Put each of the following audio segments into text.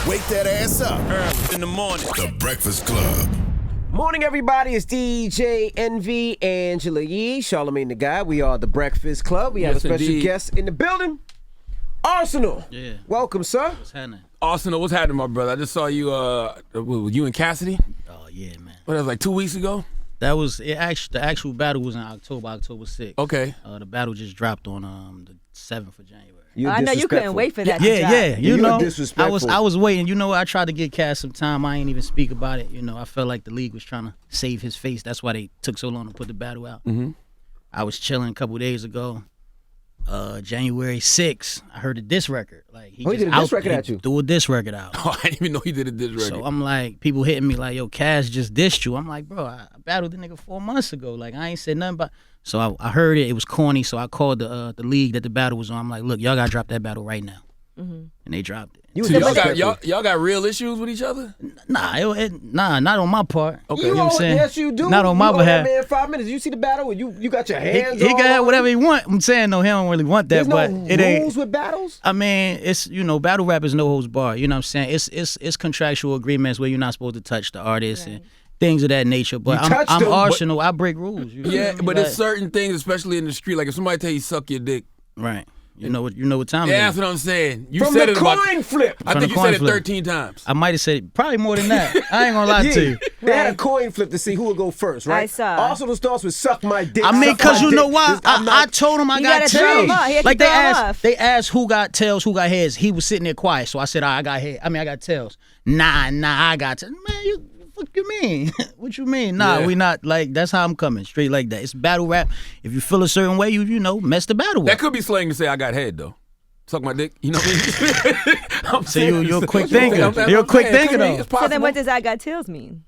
Wake that ass up. Early in the morning. The Breakfast Club. Morning, everybody. It's DJ Envy, Angela Yee, Charlamagne the Guy. We are the Breakfast Club. We have a special guest in the building, Arsonal. Yeah. Welcome, sir. What's happening? Arsonal, what's happening, my brother? I just saw you, you and Cassidy. Oh, yeah, man. What, that was like 2 weeks ago? That was it. Actually, the actual battle was in October 6th. Okay. The battle just dropped on the 7th of January. I know you couldn't wait for that. Yeah. You know, disrespectful. I was waiting. You know, I tried to give Cass some time. I ain't even speak about it. You know, I felt like the league was trying to save his face. That's why they took so long to put the battle out. Mm-hmm. I was chilling a couple days ago. January 6th, I heard a diss record. Like he did a diss record at you? Threw a diss record out. Oh, I didn't even know he did a diss record. So I'm like, people hitting me like, yo, Cass just dissed you. I'm like, bro, I battled the nigga 4 months ago. Like, I ain't said nothing about. So I heard it. It was corny. So I called the league that the battle was on. I'm like, look, y'all gotta drop that battle right now. Mm-hmm. And they dropped it. So y'all got real issues with each other? Nah, not on my part. Okay. You know what I'm saying? Yes, you do. Not on my behalf. Man, 5 minutes. You see the battle? You got your hands. He can have whatever he want. I'm saying no, he don't really want that. There's but no it ain't rules with battles. I mean, it's battle rap is no holds barred. You know what I'm saying? It's contractual agreements where you're not supposed to touch the artist and things of that nature. But I'm Arsonal. I break rules. You know but it's certain things, especially in the street. Like if somebody tell you suck your dick, right? You know what time it is. Yeah, that's what I'm saying. You From said the it coin flip. I think you said it 13 times. I might have said it probably more than that. I ain't gonna lie to you. They had a coin flip to see who would go first, right? I saw. Arsonal starts with suck my dick. I mean, cause you know why? I told him I got tails. Like they asked who got tails, who got heads. He was sitting there quiet, so I said, I got head. I mean, I got tails. Nah, I got tails. Man, what you mean? What you mean? Nah, we not like that's how I'm coming straight like that. It's battle rap. If you feel a certain way, you know, mess the battle up. That could be slang to say I got head though. Suck my dick, you know what I mean? So you're a quick thinker. You're a quick thinker though. So then what does I got tails mean?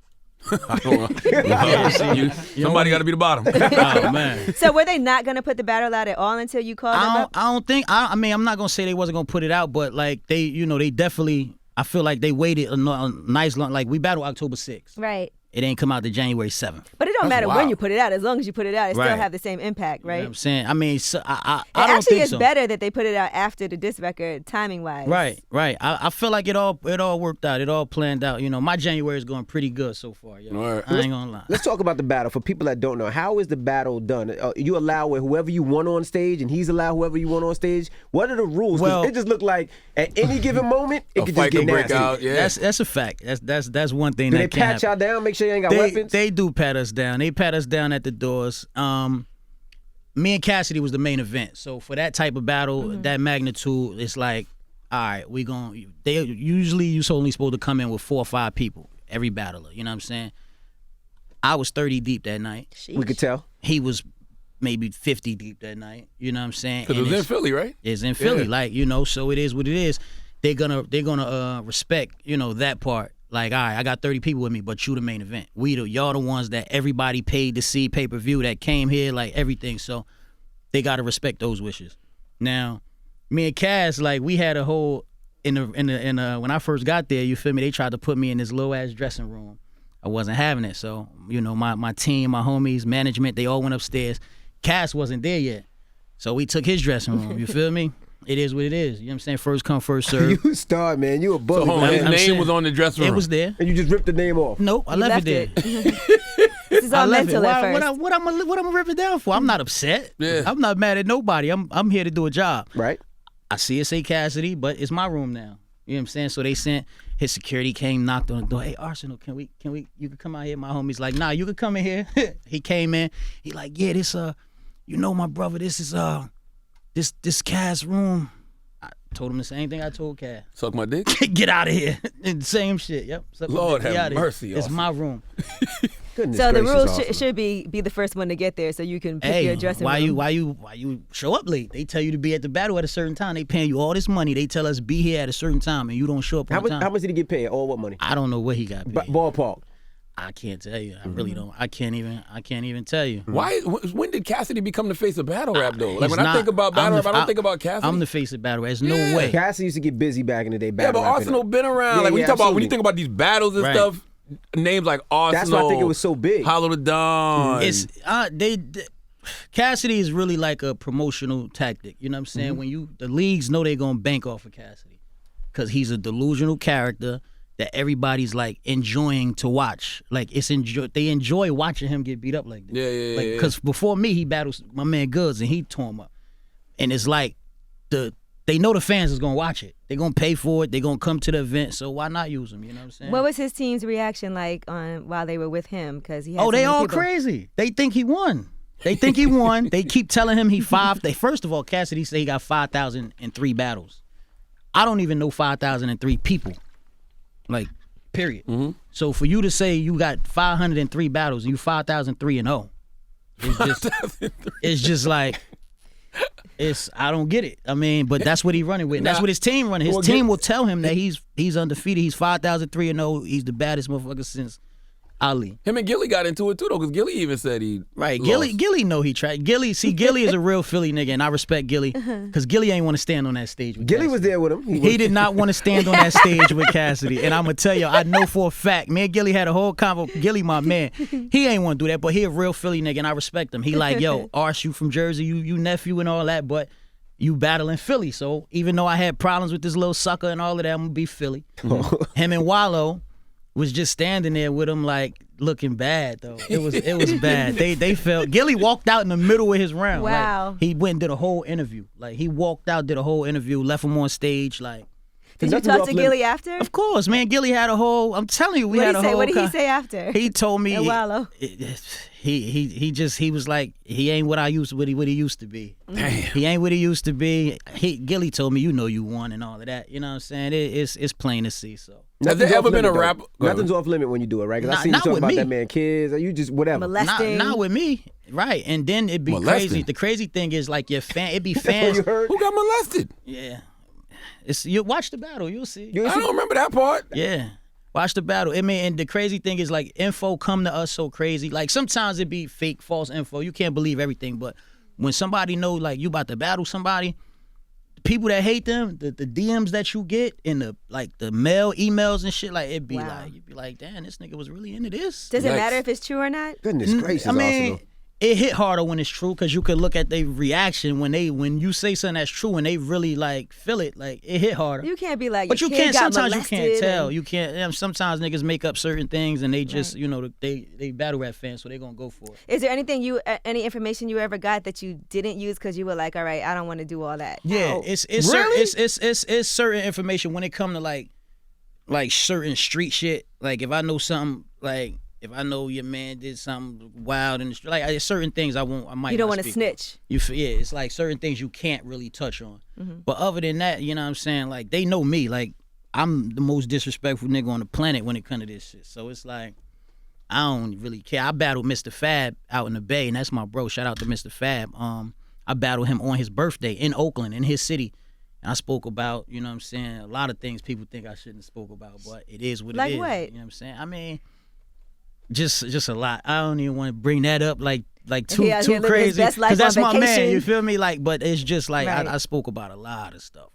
I don't know. Somebody got to be the bottom. Oh man. So were they not going to put the battle out at all until you called them up? I don't think. I mean, I'm not gonna say they wasn't gonna put it out, but like they definitely. I feel like they waited a nice long. Like we battled October 6th. Right. It ain't come out to January 7th. But it don't matter when you put it out. As long as you put it out, it still have the same impact, right? You know what I'm saying? I mean, I don't actually think it's so. better that they put it out after the diss record, timing-wise. Right. I feel like it all worked out. It all planned out. You know, my January is going pretty good so far. Yo. All right. I ain't gonna lie. Let's talk about the battle. For people that don't know, how is the battle done? You allow whoever you want on stage, and he's allowed whoever you want on stage. What are the rules? Well, it just looked like at any given moment, it could just get break nasty. out. Yeah. That's a fact. That's one thing Do that they pat y'all down? Make sure you ain't got weapons. They do pat us down. They pat us down at the doors. Me and Cassidy was the main event. So for that type of battle, that magnitude, it's like, all right, they usually you're only supposed to come in with 4 or 5 people, every battler. You know what I'm saying? I was 30 deep that night. Sheesh. We could tell. He was maybe 50 deep that night. You know what I'm saying? Because it was in Philly, right? It's in Philly. Like, you know, so it is what it is. They're gonna respect, you know, that part. Like, all right, I got 30 people with me, but you the main event. Y'all the ones that everybody paid to see pay-per-view that came here, like everything. So they gotta respect those wishes. Now, me and Cass, like we had a whole in when I first got there, you feel me? They tried to put me in this low ass dressing room. I wasn't having it. So, you know, my team, my homies, management, they all went upstairs. Cass wasn't there yet. So we took his dressing room, you feel me? It is what it is. You know what I'm saying? First come, first serve. You a star, man. You a bully. So his name was on the dressing room. It was there. And you just ripped the name off. Nope, I left it there. This is all mental at first. What I'm gonna rip it down for? I'm not upset. Yeah. I'm not mad at nobody. I'm here to do a job. Right. I see it say Cassidy, but it's my room now. You know what I'm saying? So they sent his security came, knocked on the door. Hey, Arsonal, can we you can come out here? My homie's like, nah, you can come in here. He came in. He like, yeah, this you know my brother, this is this Cass room. I told him the same thing I told Cass. Suck my dick? Get out of here. Same shit. Yep. Lord have mercy. It's my room. Goodness So the gracious, rules should be the first one to get there, so you can pick your dressing room. Why you show up late? They tell you to be at the battle at a certain time. They paying you all this money. They tell us be here at a certain time, and you don't show up on time. How much did he get paid? Or what money? I don't know what he got paid. Ballpark. I can't tell you. I really don't. I can't even tell you. Why? When did Cassidy become the face of battle rap though? Like when I think about battle rap, I don't think about Cassidy. I'm the face of battle rap. There's no way. Cassidy used to get busy back in the day. Yeah, but Arsonal been around. Like when you think about these battles and stuff, names like Arsonal. That's why I think it was so big. Hollow the Dawn. It's Cassidy is really like a promotional tactic. You know what I'm saying? When the leagues know they're gonna bank off of Cassidy. because he's a delusional character that everybody's like enjoying to watch. Like they enjoy watching him get beat up like this. Yeah. Because before me, he battles my man Goods and he tore him up. And it's like they know the fans is gonna watch it. They're gonna pay for it. They're gonna come to the event. So why not use him? You know what I'm saying? What was his team's reaction like while they were with him? Because he had they all people. crazy. They think he won. They think he won. They keep telling him he first of all, Cassidy said he got 5,003 battles. I don't even know 5,003 people. Like, period. Mm-hmm. So for you to say you got 503 battles, you 5,003-0, it's just like, I don't get it. I mean, but that's what he's running with. That's what his team running. His team will tell him that he's undefeated. He's 5,003-0. He's the baddest motherfucker since Ali. Him and Gilly got into it too, though, because Gilly even said he lost. Gilly know he tried. Gilly is a real Philly nigga, and I respect Gilly, because Gilly ain't want to stand on that stage with Gilly Cassidy. was there with him. He did not want to stand on that stage with Cassidy, and I'm going to tell you, I know for a fact, me and Gilly had a whole convo. Gilly, my man, he ain't want to do that, but he a real Philly nigga, and I respect him. He like, yo, Ars, you from Jersey, you nephew and all that, but you battling Philly, so even though I had problems with this little sucker and all of that, I'm going to be Philly. Him and Wallow was just standing there with him like looking bad though. It was bad. They felt Gilly walked out in the middle of his round. Wow. Like, he went and did a whole interview. Like he walked out, did a whole interview, left him on stage. Like, did you talk to Gilly after? Of course, man. Gilly had a whole. I'm telling you, What did he say after? He told me. Wallow. He was like, he ain't what he used to be. Damn. He ain't what he used to be. Gilly told me, you know you won and all of that. You know what I'm saying? It's plain to see. So. Has there ever been a rapper? Nothing's off limit when you do it, right? Because I see you talking about that man kids. Or you just whatever. Molesting. Not with me, right? And then it'd be Molesting. crazy. The crazy thing is like it'd be fans. You heard? Who got molested? Yeah, you watch the battle, you'll see. I don't remember that part. Yeah. Watch the battle. I mean, and the crazy thing is like info come to us so crazy. Like sometimes it be fake, false info. You can't believe everything. But when somebody know like you about to battle somebody, the people that hate them, the DMs that you get and the mail, emails and shit, like it'd be like you'd be like, damn, this nigga was really into this. Does it matter if it's true or not? Goodness gracious, I mean, Arsonal. it hit harder when it's true because you could look at their reaction when you say something that's true and they really like feel it, like it hit harder. You can't be like, but your you kid can't. got Sometimes you molested can't tell. You can't. Sometimes niggas make up certain things and they just, they battle rap fans, so they gonna go for it. Is there anything any information you ever got that you didn't use because you were like, all right, I don't want to do all that? Yeah, it's certain information when it come to like certain street shit. Like if I know something, like if I know your man did something wild in the street, like certain things I might. You don't want to snitch. It's like certain things you can't really touch on. Mm-hmm. But other than that, you know what I'm saying? Like they know me. Like I'm the most disrespectful nigga on the planet when it comes to this shit. So it's like I don't really care. I battled Mr. Fab out in the Bay, and that's my bro. Shout out to Mr. Fab. I battled him on his birthday in Oakland, in his city. And I spoke about, you know what I'm saying, a lot of things people think I shouldn't have spoke about, but it is what it is. Like what? You know what I'm saying? I mean, just a lot. I don't even want to bring that up like too crazy, because that's my man. You feel me? Like, but it's just like right. I spoke about a lot of stuff.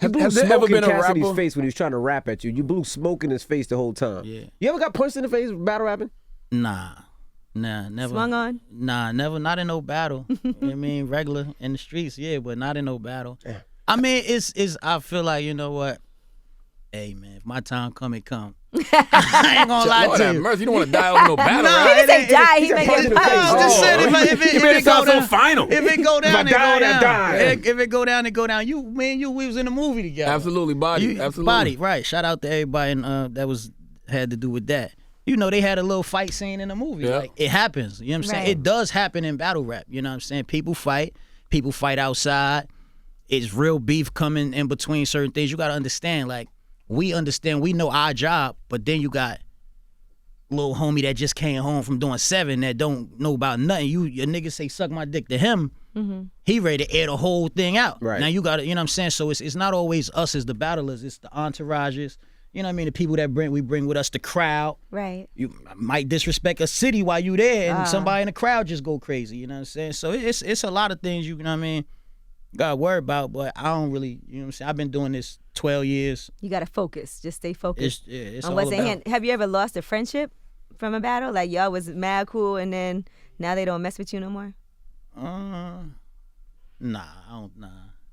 He blew smoke in Cassidy's face when he was trying to rap at you. You blew smoke in his face the whole time. Yeah. You ever got punched in the face battle rapping? Nah, never. Swung on? Nah, never. Not in no battle. You know what I mean, regular in the streets, yeah, but not in no battle. Yeah. I mean, it's. I feel like, you know what? Hey man, if my time come, it come. I ain't gonna lie to you. Mercy, you don't want to die over no battle. Nah, he didn't say die. He made it just said if it sound so final. If it go down, it go down. If it go down, it go down. We was in the movie together. Absolutely, body. Absolutely, body. Right. Shout out to everybody that had to do with that. You know, they had a little fight scene in the movie. Yeah. Like it happens. You know what I'm saying? It does happen in battle rap. You know what I'm saying? People fight outside. It's real beef coming in between certain things. You gotta understand, like. We know our job, but then you got little homie that just came home from doing 7 that don't know about nothing. Your nigga say suck my dick to him, he ready to air the whole thing out. Right. Now you got to, you know what I'm saying? So it's not always us as the battlers, it's the entourages, you know what I mean? The people that we bring with us, the crowd. Right. You might disrespect a city while you there and somebody in the crowd just go crazy, you know what I'm saying? So it's a lot of things you know what I mean? Gotta worry about, but I don't really, you know what I'm saying? I've been doing this 12 years. You gotta focus. Just stay focused. It's on all what's about. at hand. Have you ever lost a friendship from a battle? Like y'all was mad cool and then now they don't mess with you no more? Nah, I don't. Nah.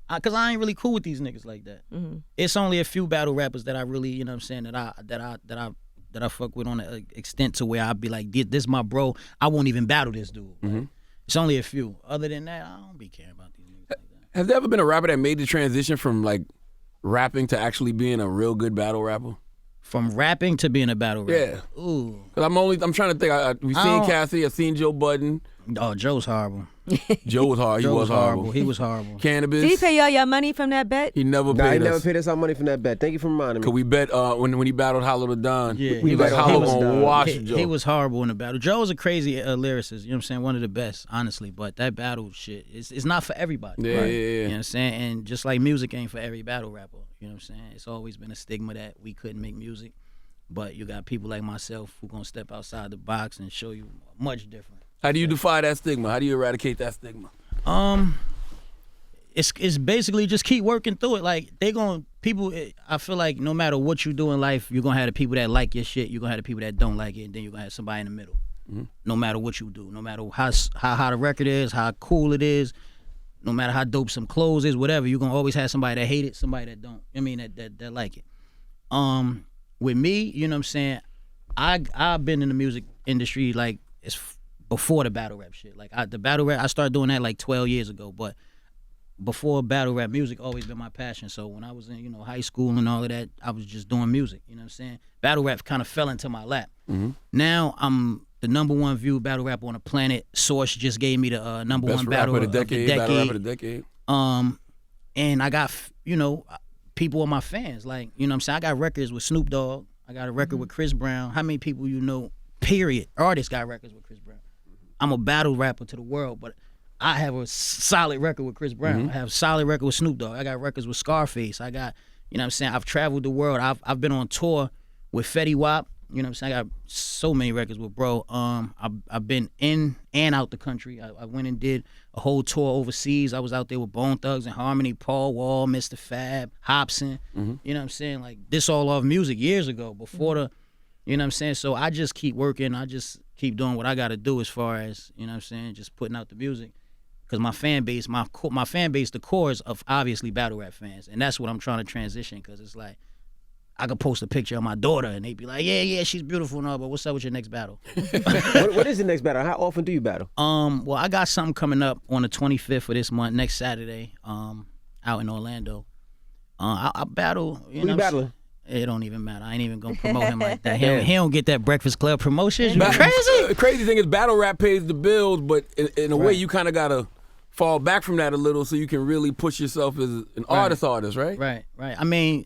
Cause I ain't really cool with these niggas like that. Mm-hmm. It's only a few battle rappers that I really, you know what I'm saying, that I fuck with on an extent to where I'd be like, this my bro. I won't even battle this dude. Like, it's only a few. Other than that, I don't be caring about these niggas like that. Has there ever been a rapper that made the transition from like rapping to actually being a real good battle rapper? From rapping to being a battle rapper? Yeah. Ooh. Cause I'm trying to think. We've seen Cassidy. I've seen Joe Budden. Oh, Joe's horrible. Joe was hard. He was horrible. He was horrible. Cannabis. Did he pay y'all your money from that bet? He never Nah, paid he us. never paid us our money from that bet. Thank you for reminding me. Cause we bet when he battled Hollow the Don. Yeah, we bet Hollow gonna wash Joe. He was horrible in the battle. Joe's a crazy lyricist. You know what I'm saying? One of the best, honestly. But that battle shit, it's not for everybody. Yeah, right? yeah. You know what I'm saying? And just like music ain't for every battle rapper. You know what I'm saying? It's always been a stigma that we couldn't make music. But you got people like myself who gonna step outside the box and show you much different. How do you defy that stigma? How do you eradicate that stigma? It's basically just keep working through it. Like I feel like no matter what you do in life, you're gonna have the people that like your shit. You're gonna have the people that don't like it, and then you're gonna have somebody in the middle. Mm-hmm. No matter what you do, no matter how the record is, how cool it is, no matter how dope some clothes is, whatever, you're gonna always have somebody that hate it, somebody that don't. I mean that like it. With me, you know what I'm saying, I've been in the music industry like it's before the battle rap shit. Like the battle rap, I started doing that like 12 years ago. But before battle rap, music always been my passion. So when I was in high school and all of that, I was just doing music. You know what I'm saying? Battle rap kind of fell into my lap. Mm-hmm. Now I'm the #1 viewed battle rapper on the planet. Source just gave me the #1 battle rapper of the decade. Battle rapper of the decade. And I got people are my fans. Like, you know what I'm saying? I got records with Snoop Dogg. I got a record with Chris Brown. How many people period, artists got records with Chris Brown? I'm a battle rapper to the world, but I have a solid record with Chris Brown. I have a solid record with Snoop Dogg. I got records with Scarface. I got, you know what I'm saying? I've traveled the world. I've been on tour with Fetty Wap. You know what I'm saying? I got so many records with bro. I've been in and out the country. I went and did a whole tour overseas. I was out there with Bone Thugs and Harmony, Paul Wall, Mr. Fab, Hobson. You know what I'm saying? Like this all off music years ago before the, you know what I'm saying? So I just keep working. I just keep doing what I got to do as far as, you know what I'm saying, just putting out the music. Because my fan base, the core is of obviously battle rap fans. And that's what I'm trying to transition, because it's like, I could post a picture of my daughter and they'd be like, yeah, she's beautiful and all, but what's up with your next battle? What is the next battle? How often do you battle? Well, I got something coming up on the 25th of this month, next Saturday, out in Orlando. I battle. Who you battling? It don't even matter. I ain't even gonna promote him like that. He don't get that Breakfast Club promotion. You crazy? The crazy thing is battle rap pays the bills, but in a way you kind of gotta fall back from that a little so you can really push yourself as an artist, right? Right. I mean,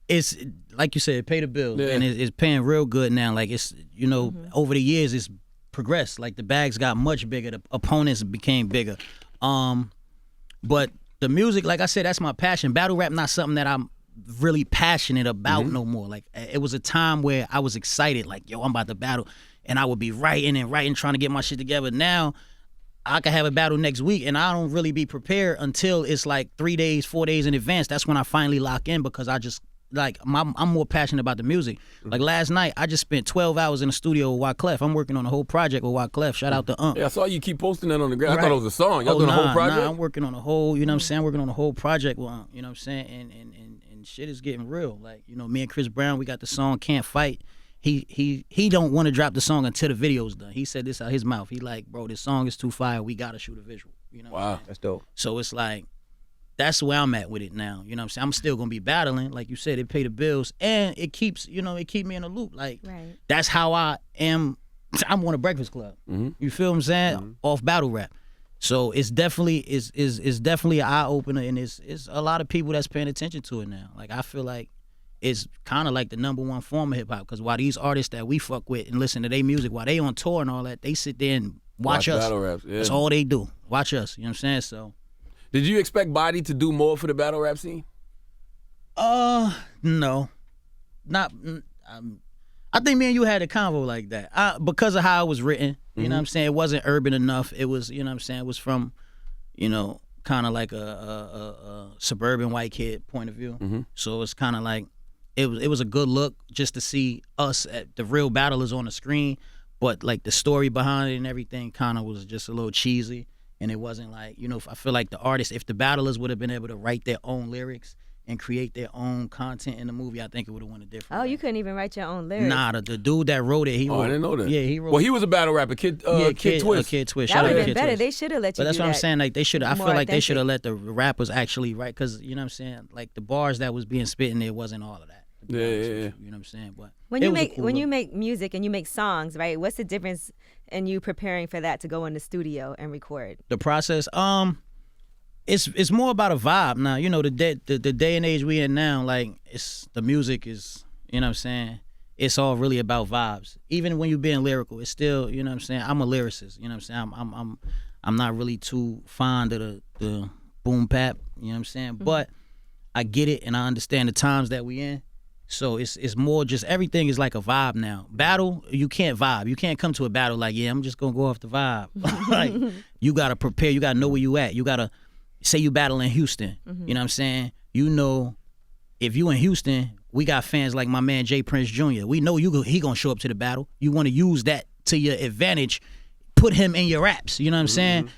it's like you said, it pay the bills, and it's paying real good now. Like it's, over the years it's progressed. Like the bags got much bigger, the opponents became bigger. But the music, like I said, that's my passion. Battle rap not something that I'm really passionate about no more. Like it was a time where I was excited, like, yo, I'm about to battle, and I would be writing, trying to get my shit together. Now I could have a battle next week and I don't really be prepared until it's like 3 days, 4 days in advance. That's when I finally lock in, because I just I'm more passionate about the music. Like last night, I just spent 12 hours in the studio with Wyclef. I'm working on a whole project with Wyclef. Shout out to Yeah, I saw you keep posting that on the ground. I thought it was a song. Y'all Oh, doing a whole project? Nah, I'm working on a whole, you know what I'm saying? Working on a whole project with, you know what I'm saying? And shit is getting real. Like, me and Chris Brown, we got the song Can't Fight. He don't want to drop the song until the video's done. He said this out his mouth. He like, bro, this song is too fire. We got to shoot a visual. You know what I'm saying? That's dope. So it's like, that's where I'm at with it now. You know what I'm saying? I'm still going to be battling. Like you said, it pay the bills. And it keeps, it keep me in a loop. Like, that's how I am. I'm on a Breakfast Club. You feel what I'm saying? Off battle rap. So it's definitely definitely an eye-opener, and it's a lot of people that's paying attention to it now. Like, I feel like it's kind of like the #1 form of hip-hop, because while these artists that we fuck with and listen to their music, while they on tour and all that, they sit there and watch us. Battle raps, yeah. That's all they do. Watch us. You know what I'm saying? So. Did you expect Body to do more for the battle rap scene? No. Not. I think me and you had a convo like that. Because of how it was written, you know what I'm saying? It wasn't urban enough. It was, you know what I'm saying? It was from, kind of like a suburban white kid point of view. So it's kind of like, it was a good look just to see us at the real battlers on the screen, but like the story behind it and everything kind of was just a little cheesy. And it wasn't like, you know, I feel like the artists, if the battlers would have been able to write their own lyrics and create their own content in the movie, I think it would have went a different way. You couldn't even write your own lyrics. Nah, the dude that wrote it, he wrote. I didn't know that. Yeah, he wrote. Well, he was a battle rapper, Kid Twist. Kid Twist. That Shout would out have to been Kid better. Twist. They should have let you But that's do what I'm that. saying. Like they should. I feel More like they should have authentic. let the rappers actually write, because you know what I'm saying. Like the bars that was being spit in there wasn't all of that. Yeah. You know what I'm saying. But When it you was a make cool when you look. make music and you make songs, right? What's the difference in you preparing for that to go in the studio and record? The process, it's more about a vibe now. You know, the day and age we in now, like it's the music is, you know what I'm saying. It's all really about vibes. Even when you're being lyrical, it's still, you know what I'm saying. I'm a lyricist. You know what I'm saying. I'm not really too fond of the boom bap. You know what I'm saying. Mm-hmm. But I get it and I understand the times that we in. So it's more just everything is like a vibe now. Battle, you can't vibe. You can't come to a battle like, yeah, I'm just gonna go off the vibe. Like you gotta prepare. You gotta know where you at. You gotta say you battle in Houston. Mm-hmm. You know what I'm saying? You know, if you in Houston, we got fans like my man Jay Prince Jr. We know he gonna show up to the battle. You want to use that to your advantage. Put him in your raps. You know what I'm saying?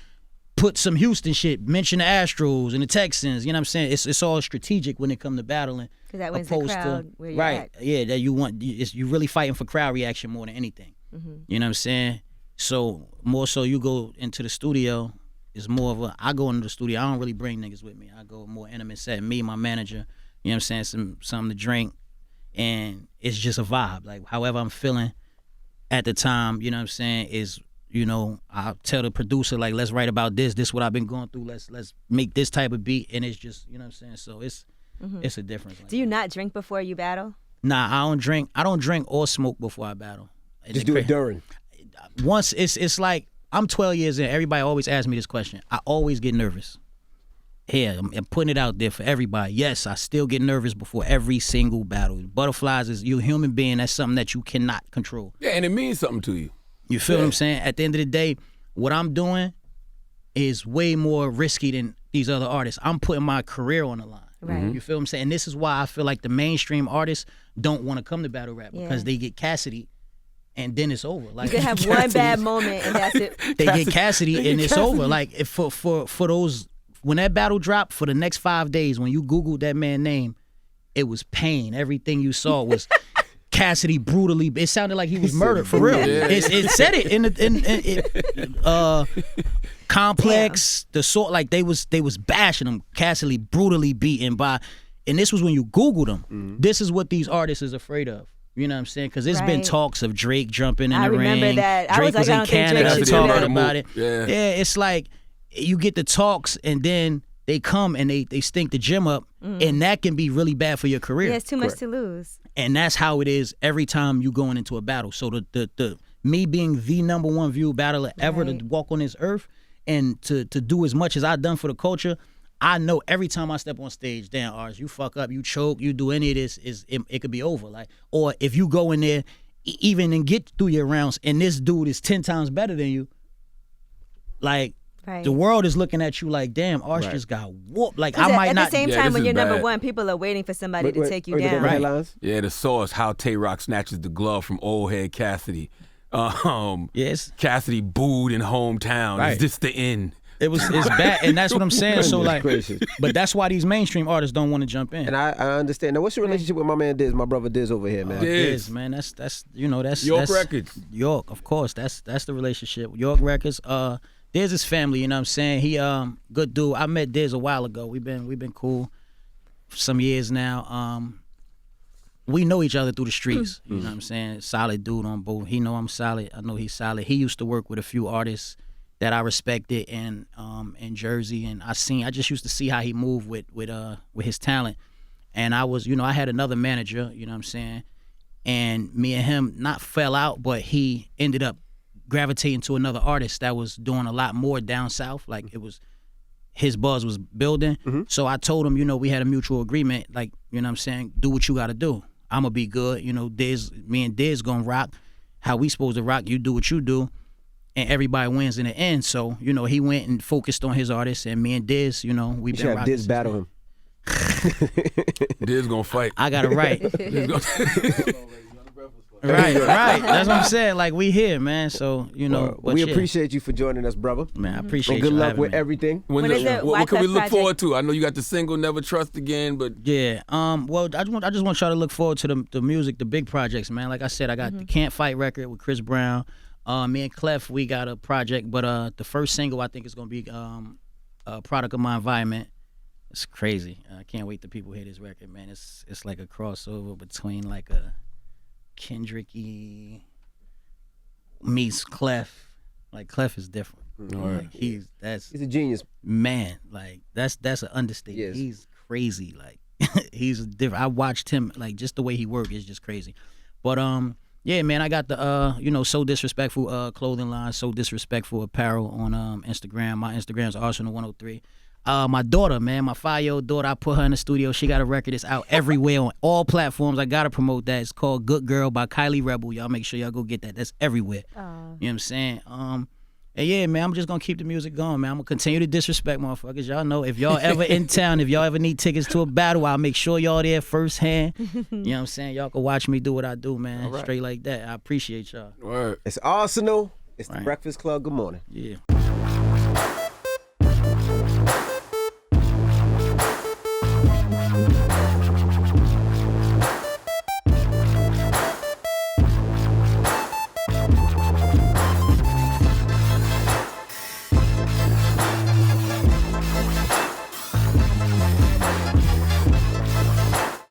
Put some Houston shit. Mention the Astros and the Texans. You know what I'm saying? It's all strategic when it comes to battling. Because that wins the crowd where you're right, at. yeah, that you really fighting for crowd reaction more than anything. You know what I'm saying? So more so you go into the studio, it's more of a, I go into the studio, I don't really bring niggas with me. I go more intimate set, me, my manager, you know what I'm saying, something to drink, and it's just a vibe. Like however I'm feeling at the time, you know what I'm saying, is, you know, I'll tell the producer, like, let's write about this what I've been going through, let's make this type of beat, and it's just, you know what I'm saying, so it's a difference. Like Do you not drink before you battle? Nah, I don't drink or smoke before I battle. Just do it during. Once it's like I'm 12 years in. Everybody always asks me this question. I always get nervous. Here, I'm putting it out there for everybody. Yes, I still get nervous before every single battle. Butterflies is you're a human being. That's something that you cannot control. Yeah, and it means something to you. You feel what I'm saying? At the end of the day, what I'm doing is way more risky than these other artists. I'm putting my career on the line. Right. You feel what I'm saying? And this is why I feel like the mainstream artists don't want to come to battle rap, because they get Cassidy and then it's over. Like You could have one bad moment and that's it. they get Cassidy and it's over. Like if for those, when that battle dropped, for the next 5 days, when you Googled that man's name, it was pain. Everything you saw was Cassidy brutally. It sounded like he was murdered for real. Yeah. It said it in Complex, the sort, like they was bashing him. Cassidy brutally beaten by, and this was when you Googled him. This is what these artists is afraid of. You know what I'm saying? Because there's been Right. talks of Drake jumping in I the ring. remember that. I Drake was like, I in don't think Drake Canada should do talking that. about it. Yeah. It's like you get the talks and then they come and they stink the gym up, and that can be really bad for your career. Yeah, it's too much to lose. And that's how it is every time you going into a battle. So the me being the number one viewed battler ever to Right. walk on this earth and to do as much as I've done for the culture, I know every time I step on stage, damn, Ars, you fuck up, you choke, you do any of this, it could be over. Like, or if you go in there, even and get through your rounds, and this dude is 10 times better than you, like. Right. The world is looking at you like, damn, Ars just got whooped. Like, I 'Cause might at not. the same Yeah, time, this when is you're number bad. one, people are waiting for somebody to take you the down. headlines? Yeah, the source, how Tay-Rock snatches the glove from old head Cassidy. Yes. Cassidy booed in hometown. Right. Is this the end? It's bad, and that's what I'm saying. So like, gracious. but that's why these mainstream artists don't want to jump in. And I understand. Now, what's your relationship with my man Diz, my brother Diz over here, man? Diz. Diz, man, that's you know that's York that's, Records. York, of course. That's the relationship. York Records. Diz is family. You know what I'm saying? He good dude. I met Diz a while ago. We've been cool for some years now. We know each other through the streets. You know what I'm saying? Solid dude on both. He know I'm solid. I know he's solid. He used to work with a few artists that I respected in Jersey, and I just used to see how he moved with his talent. And I was, I had another manager, you know what I'm saying? And me and him not fell out, but he ended up gravitating to another artist that was doing a lot more down south. Like his buzz was building. So I told him, we had a mutual agreement, like, you know what I'm saying, do what you gotta do. I'ma be good, me and Diz gonna rock how we supposed to rock, you do what you do, and everybody wins in the end. So, he went and focused on his artist, and me and Diz, we've You been should have rocking. Diz battle him. Diz gonna fight. I got it right. Diz gonna- Right. That's what I'm saying. Like, we here, man. So, you know. We appreciate you for joining us, brother. Man, I appreciate and you. good luck having with me. everything. When is it? What can we look Project? forward to? I know you got the single "Never Trust Again," but Yeah. Well, I just want y'all to look forward to the music, the big projects, man. Like I said, I got the Can't Fight record with Chris Brown. Me and Clef, we got a project, but the first single I think is gonna be a product of my environment. It's crazy. I can't wait till people hear this record, man. It's like a crossover between like a Kendricky meets Clef. Like, Clef is different. Like, he's a genius. Man, like that's an understatement. Yes. He's crazy. Like he's different. I watched him, like, just the way he works is just crazy. But yeah, man, I got the So Disrespectful clothing line, So Disrespectful apparel on Instagram. My Instagram's Arsonal103. My daughter, man, my 5-year-old daughter, I put her in the studio. She got a record. It's out everywhere on all platforms. I gotta promote that. It's called Good Girl by Kylie Rebel. Y'all make sure y'all go get that. That's everywhere. You know what I'm saying? And yeah, man, I'm just gonna keep the music going, man. I'm gonna continue to disrespect motherfuckers. Y'all know, if y'all ever in town, if y'all ever need tickets to a battle, I'll make sure y'all there firsthand. You know what I'm saying? Y'all can watch me do what I do, man. Right. Straight like that. I appreciate y'all. Word. It's Arsonal. It's the Breakfast Club. Good morning. Yeah.